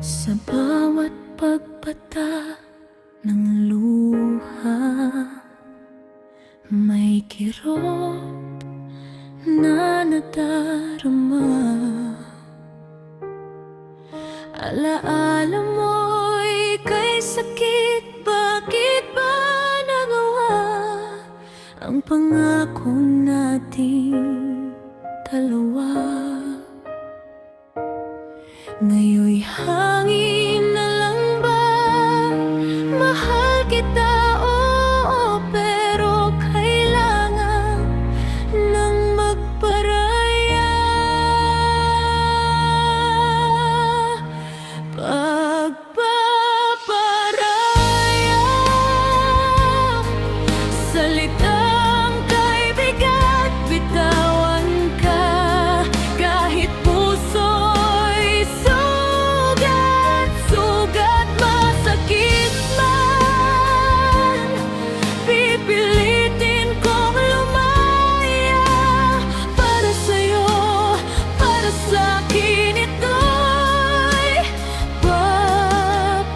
Sa bawat pagpata ng luha, may kirot na nadarama. Alaala mo'y kay sakit, bakit ba nagawa ang pangako nating dalawa? Ngayon'y hangin na lang ba? Mahal kita, oo, pero kailangan nang magparaya. Pagpaparaya, salitang kaibigan, bitawan ka kahit puso'y sugat masakit man. Pipilitin kong lumaya para sa'yo, para sa'kin ito'y papalaya.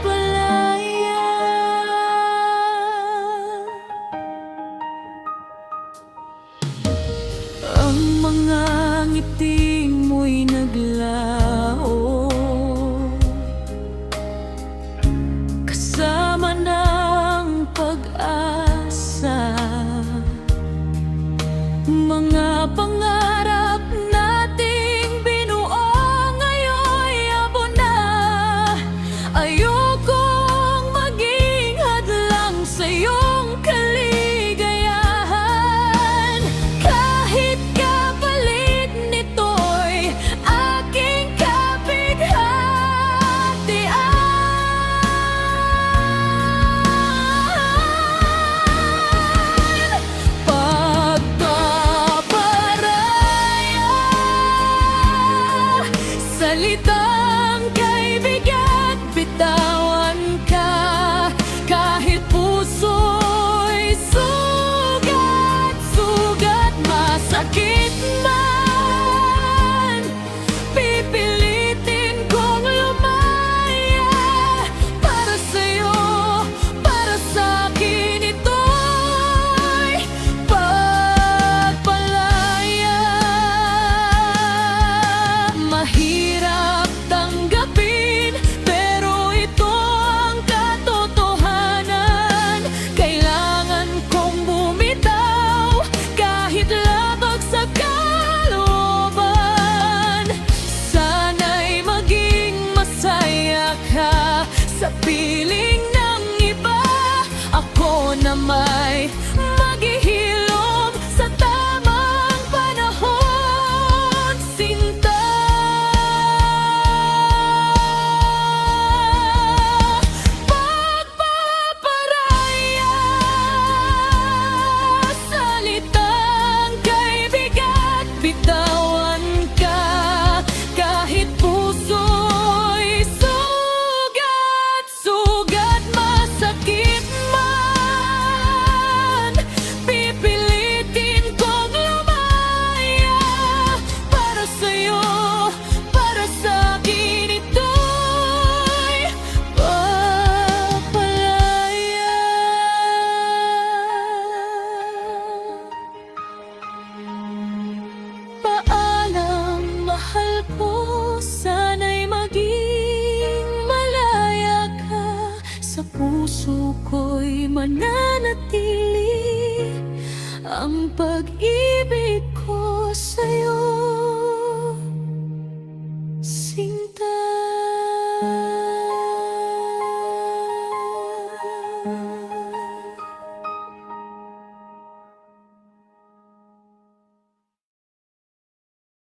Ang mga ngiti mo'y naglaho, kasama ng pag-asa. Mga pangarap nating binuo ngayon'y abo na. Ayokong maging hadlang sa iyong kaligayahan. Kahit kapalit nito'y aking kapighatian. Pagpaparaya, salitang kaibigan, bitawan ka kahit puso'y sugat masakit man. Pipilitin kong lumaya para sa'yo, para sa'kin ito'y pagpalaya. Mahirap tanggapin, pero ito ang katotohanan. Kailangan kong bumitaw kahit labag sa kalooban. Sana'y maging masaya ka sa piling ng iba. Ako na may maghihilom sa tamang panahon, sinta. Pagpaparaya, salitang kaibigan, bitawan ka kahit puso'y sugat masakit man. Pipilitin kong lumaya para sa'yo, para sa'kin ito'y papalaya. Paalam, mahal ko, sana'y maging malaya ka. Sa puso ko'y mananatili ang pag-ibig ko sa'yo.